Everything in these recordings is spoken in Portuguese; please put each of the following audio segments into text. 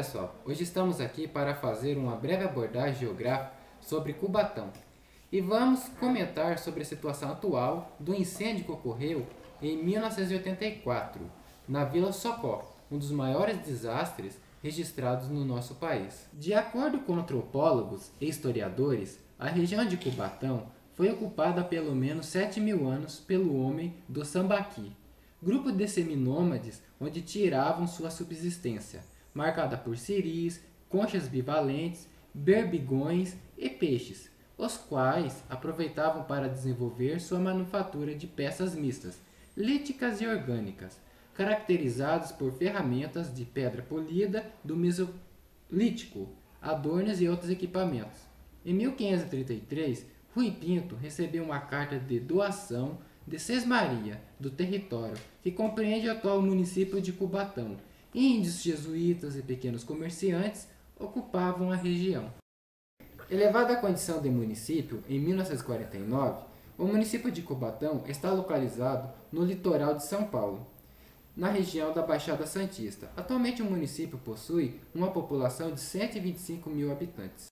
pessoal, hoje estamos aqui para fazer uma breve abordagem geográfica sobre Cubatão e vamos comentar sobre a situação atual do incêndio que ocorreu em 1984 na Vila Socó, um dos maiores desastres registrados no nosso país. De acordo com antropólogos e historiadores, a região de Cubatão foi ocupada há pelo menos 7.000 anos pelo homem do Sambaqui, grupo de seminômades onde tiravam sua subsistência, marcada por siris, conchas bivalentes, berbigões e peixes, os quais aproveitavam para desenvolver sua manufatura de peças mistas, líticas e orgânicas, caracterizadas por ferramentas de pedra polida do Mesolítico, adornos e outros equipamentos. Em 1533, Rui Pinto recebeu uma carta de doação de Sesmaria, do território, que compreende o atual município de Cubatão. Índios, jesuítas e pequenos comerciantes ocupavam a região. Elevada à condição de município em 1949, o município de Cubatão está localizado no litoral de São Paulo, na região da Baixada Santista. Atualmente o município possui uma população de 125 mil habitantes.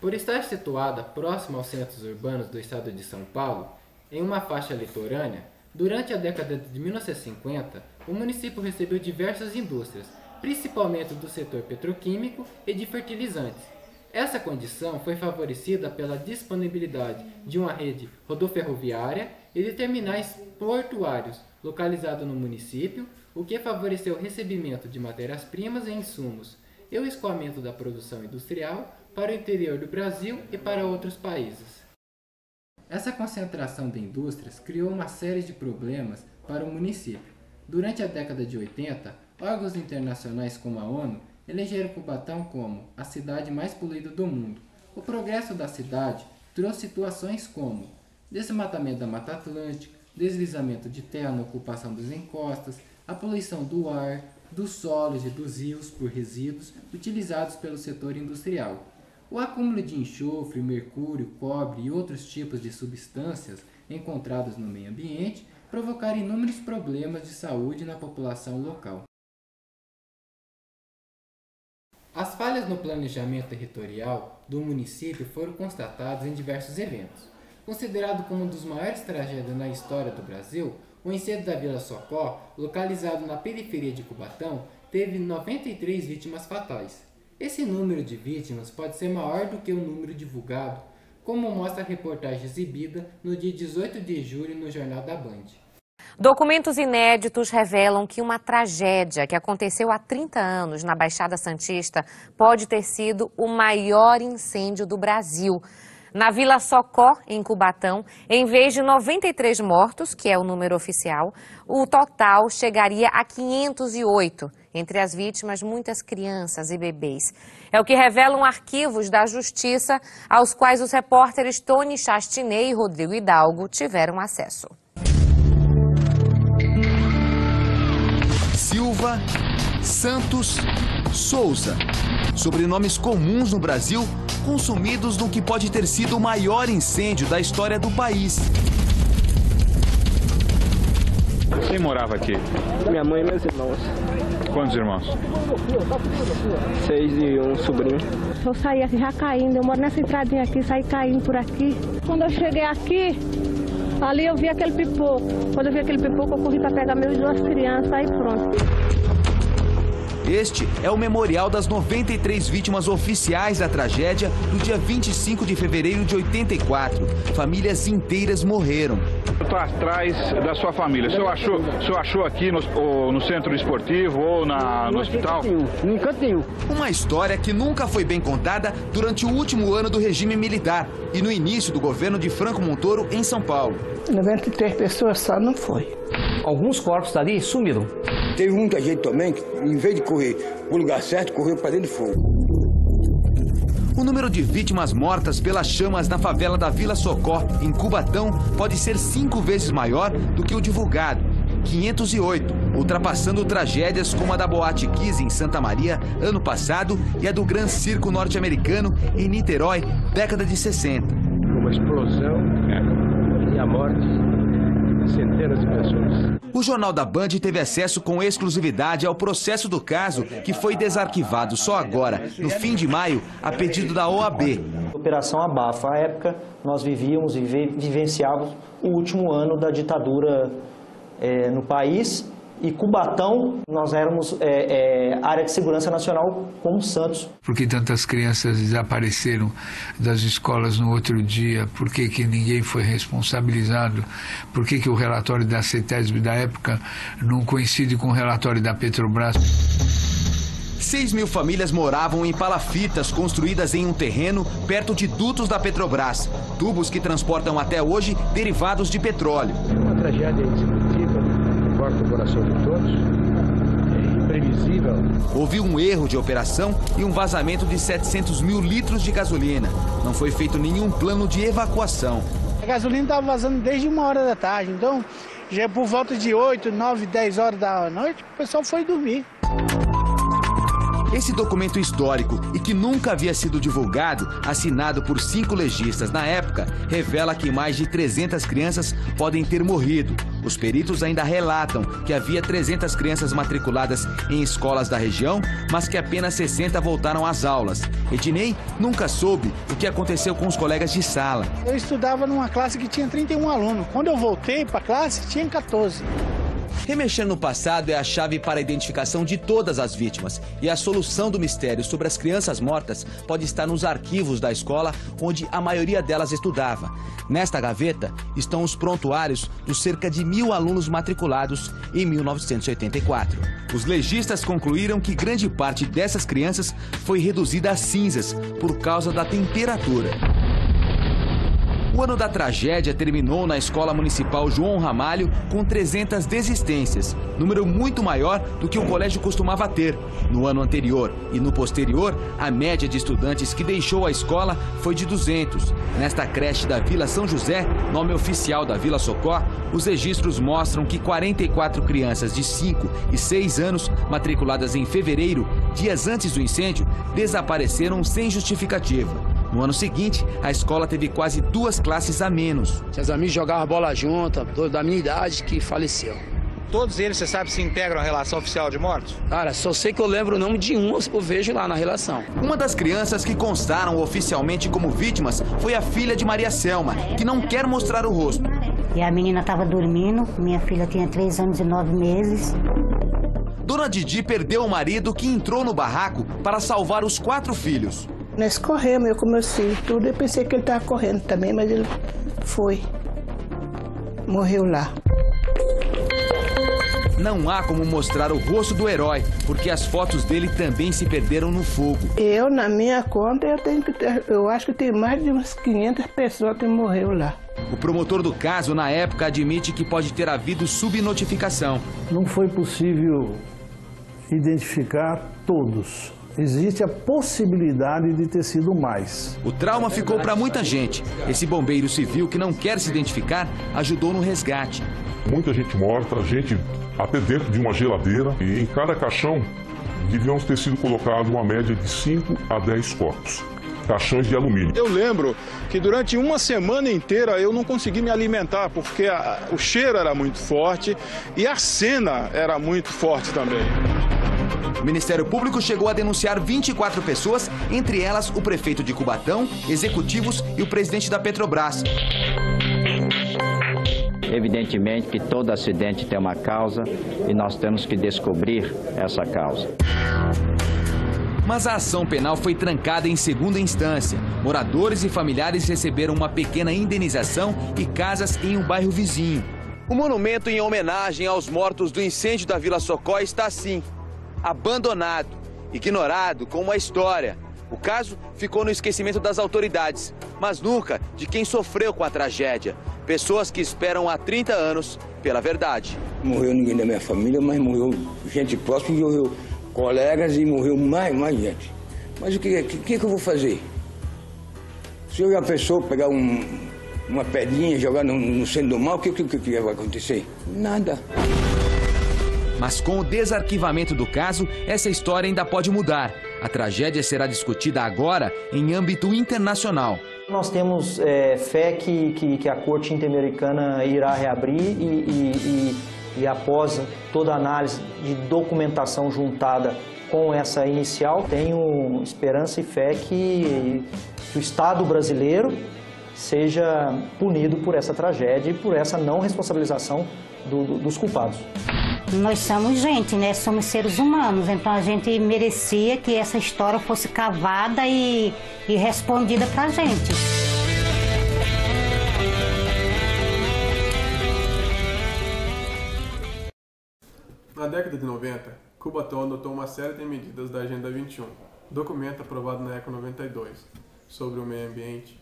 Por estar situada próxima aos centros urbanos do estado de São Paulo, em uma faixa litorânea, durante a década de 1950, o município recebeu diversas indústrias, principalmente do setor petroquímico e de fertilizantes. Essa condição foi favorecida pela disponibilidade de uma rede rodoferroviária e de terminais portuários localizados no município, o que favoreceu o recebimento de matérias-primas e insumos e o escoamento da produção industrial para o interior do Brasil e para outros países. Essa concentração de indústrias criou uma série de problemas para o município. Durante a década de 80, órgãos internacionais como a ONU elegeram Cubatão como a cidade mais poluída do mundo. O progresso da cidade trouxe situações como desmatamento da Mata Atlântica, deslizamento de terra na ocupação das encostas, a poluição do ar, dos solos e dos rios por resíduos utilizados pelo setor industrial. O acúmulo de enxofre, mercúrio, cobre e outros tipos de substâncias encontradas no meio ambiente provocaram inúmeros problemas de saúde na população local. As falhas no planejamento territorial do município foram constatadas em diversos eventos. Considerado como um dos maiores tragédias na história do Brasil, o incêndio da Vila Socó, localizado na periferia de Cubatão, teve 93 vítimas fatais. Esse número de vítimas pode ser maior do que o número divulgado, como mostra a reportagem exibida no dia 18 de julho no Jornal da Band. Documentos inéditos revelam que uma tragédia que aconteceu há 30 anos na Baixada Santista pode ter sido o maior incêndio do Brasil. Na Vila Socó, em Cubatão, em vez de 93 mortos, que é o número oficial, o total chegaria a 508. Entre as vítimas, muitas crianças e bebês. É o que revelam arquivos da Justiça, aos quais os repórteres Tony Chastinet e Rodrigo Hidalgo tiveram acesso. Silva, Santos, Souza. Sobrenomes comuns no Brasil, consumidos no que pode ter sido o maior incêndio da história do país. Quem morava aqui? Minha mãe e meus irmãos. Quantos irmãos? 6 e um sobrinho. Eu saí aqui já caindo, eu moro nessa entradinha aqui, saí caindo por aqui. Quando eu cheguei aqui, ali eu vi aquele pipoco. Quando eu vi aquele pipoco, eu corri para pegar meus 2 crianças, aí pronto. Este é o memorial das 93 vítimas oficiais da tragédia do dia 25 de fevereiro de 84. Famílias inteiras morreram. Está atrás da sua família. O senhor achou aqui no centro esportivo ou no hospital? No cantinho. Uma história que nunca foi bem contada durante o último ano do regime militar e no início do governo de Franco Montoro em São Paulo. 93 pessoas só não foi. Alguns corpos dali sumiram. Teve muita gente também que, em vez de correr para o lugar certo, correu para dentro do fogo. O número de vítimas mortas pelas chamas na favela da Vila Socó, em Cubatão, pode ser 5 vezes maior do que o divulgado, 508, ultrapassando tragédias como a da Boate Kiss em Santa Maria, ano passado, e a do Gran Circo norte-americano em Niterói, década de 60. Uma explosão e a morte centenas de pessoas. O Jornal da Band teve acesso com exclusividade ao processo do caso, que foi desarquivado só agora, no fim de maio, a pedido da OAB. Operação Abafa. À época, nós vivíamos e vivenciávamos o último ano da ditadura no país. E Cubatão, nós éramos área de segurança nacional como Santos. Por que tantas crianças desapareceram das escolas no outro dia? Por que ninguém foi responsabilizado? Por que o relatório da CETESB da época não coincide com o relatório da Petrobras? 6.000 famílias moravam em palafitas construídas em um terreno perto de dutos da Petrobras, tubos que transportam até hoje derivados de petróleo. É uma tragédia indescritível, corta o coração de todos, é imprevisível. Houve um erro de operação e um vazamento de 700 mil litros de gasolina. Não foi feito nenhum plano de evacuação. A gasolina estava vazando desde 1 hora da tarde, então já por volta de 8, 9, 10 horas da noite, o pessoal foi dormir. Esse documento histórico, e que nunca havia sido divulgado, assinado por 5 legistas na época, revela que mais de 300 crianças podem ter morrido. Os peritos ainda relatam que havia 300 crianças matriculadas em escolas da região, mas que apenas 60 voltaram às aulas. Ednei nunca soube o que aconteceu com os colegas de sala. Eu estudava numa classe que tinha 31 alunos. Quando eu voltei para a classe, tinha 14. Remexer no passado é a chave para a identificação de todas as vítimas. E a solução do mistério sobre as crianças mortas pode estar nos arquivos da escola onde a maioria delas estudava. Nesta gaveta estão os prontuários dos cerca de 1.000 alunos matriculados em 1984. Os legistas concluíram que grande parte dessas crianças foi reduzida a cinzas por causa da temperatura. O ano da tragédia terminou na Escola Municipal João Ramalho com 300 desistências, número muito maior do que o colégio costumava ter. No ano anterior e no posterior, a média de estudantes que deixou a escola foi de 200. Nesta creche da Vila São José, nome oficial da Vila Socó, os registros mostram que 44 crianças de 5 e 6 anos, matriculadas em fevereiro, dias antes do incêndio, desapareceram sem justificativa. No ano seguinte, a escola teve quase 2 classes a menos. Seus amigos jogavam bola junto, da minha idade, que faleceu. Todos eles, você sabe, se integram à relação oficial de mortos? Cara, só sei que eu lembro o nome de um, eu vejo lá na relação. Uma das crianças que constaram oficialmente como vítimas foi a filha de Maria Selma, que não quer mostrar o rosto. E a menina estava dormindo, minha filha tinha 3 anos e 9 meses. Dona Didi perdeu o marido, que entrou no barraco para salvar os 4 filhos. Nós corremos, eu com meus filhos, tudo. Eu pensei que ele estava correndo também, mas ele foi. Morreu lá. Não há como mostrar o rosto do herói, porque as fotos dele também se perderam no fogo. Eu, na minha conta, eu acho que tem mais de umas 500 pessoas que morreram lá. O promotor do caso, na época, admite que pode ter havido subnotificação. Não foi possível identificar todos. Existe a possibilidade de ter sido mais. O trauma ficou para muita gente. Esse bombeiro civil, que não quer se identificar, ajudou no resgate. Muita gente morta, gente até dentro de uma geladeira. E em cada caixão deviam ter sido colocados uma média de 5 a 10 corpos. Caixões de alumínio. Eu lembro que durante uma semana inteira eu não consegui me alimentar, porque o cheiro era muito forte e a cena era muito forte também. O Ministério Público chegou a denunciar 24 pessoas, entre elas o prefeito de Cubatão, executivos e o presidente da Petrobras. Evidentemente que todo acidente tem uma causa e nós temos que descobrir essa causa. Mas a ação penal foi trancada em segunda instância. Moradores e familiares receberam uma pequena indenização e casas em um bairro vizinho. O monumento em homenagem aos mortos do incêndio da Vila Socó está assim, abandonado, ignorado com uma história. O caso ficou no esquecimento das autoridades, mas nunca de quem sofreu com a tragédia. Pessoas que esperam há 30 anos pela verdade. Morreu ninguém da minha família, mas morreu gente próxima, morreu colegas e morreu mais gente. Mas o que eu vou fazer? Se eu e a pessoa pegar uma pedrinha e jogar no centro do mar, o que vai acontecer? Nada. Mas com o desarquivamento do caso, essa história ainda pode mudar. A tragédia será discutida agora em âmbito internacional. Nós temos fé que a Corte Interamericana irá reabrir e após toda a análise de documentação juntada com essa inicial, tenho esperança e fé que o Estado brasileiro seja punido por essa tragédia e por essa não responsabilização dos culpados. Nós somos gente, né? Somos seres humanos, então a gente merecia que essa história fosse cavada e respondida pra gente. Na década de 90, Cubatão adotou uma série de medidas da Agenda 21, documento aprovado na ECO 92, sobre o meio ambiente.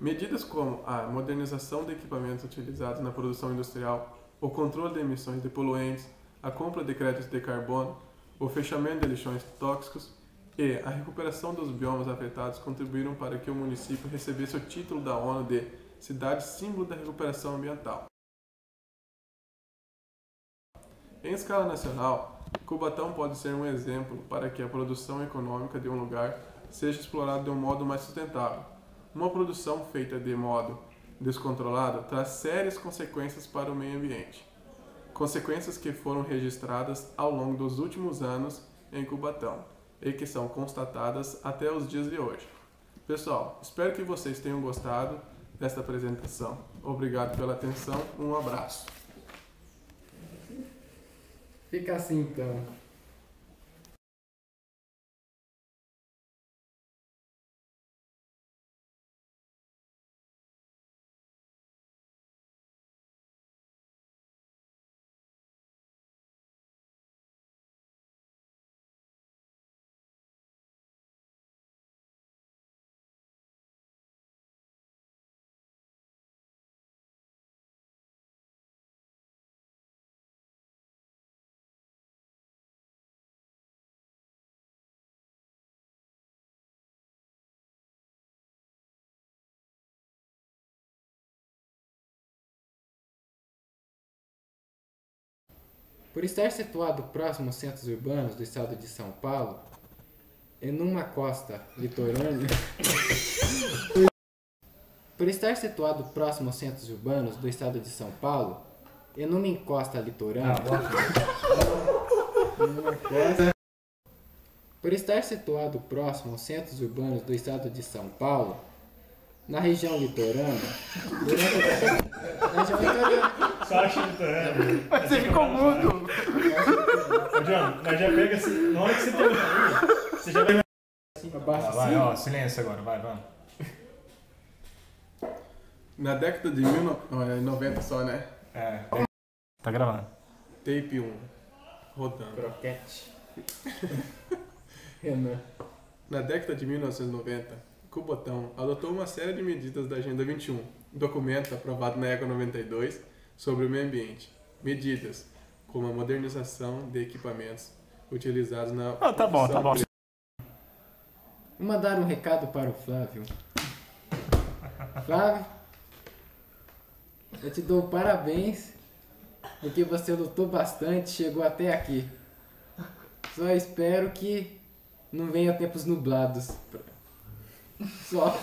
Medidas como a modernização de equipamentos utilizados na produção industrial, o controle de emissões de poluentes, a compra de créditos de carbono, o fechamento de lixões tóxicos e a recuperação dos biomas afetados contribuíram para que o município recebesse o título da ONU de Cidade Símbolo da Recuperação Ambiental. Em escala nacional, Cubatão pode ser um exemplo para que a produção econômica de um lugar seja explorada de um modo mais sustentável. Uma produção feita de modo descontrolado traz sérias consequências para o meio ambiente. Consequências que foram registradas ao longo dos últimos anos em Cubatão e que são constatadas até os dias de hoje. Pessoal, espero que vocês tenham gostado desta apresentação. Obrigado pela atenção, um abraço. Fica assim então. Por estar situado próximo aos centros urbanos do estado de São Paulo, e numa costa litorânea... Por estar situado próximo aos centros urbanos do estado de São Paulo, e numa encosta litorânea... Por estar situado próximo aos centros urbanos do estado de São Paulo, na região litorânea... Só acho litorânea. Mas você ficou mudo. Ô, John, mas já pega assim, na hora que você terminar, você já vai... Abaixa vai, ó, silêncio agora, vai, vamos. Na década de 1990 só, né? É, tá gravando. Tape 1, rodando. Croquete. Renan. Na década de 1990, Cubatão adotou uma série de medidas da Agenda 21, documento aprovado na ECO 92 sobre o meio ambiente. Medidas como a modernização de equipamentos utilizados na... tá bom. Vou mandar um recado para o Flávio. Flávio, eu te dou parabéns porque você lutou bastante, chegou até aqui. Só espero que não venha tempos nublados. Só.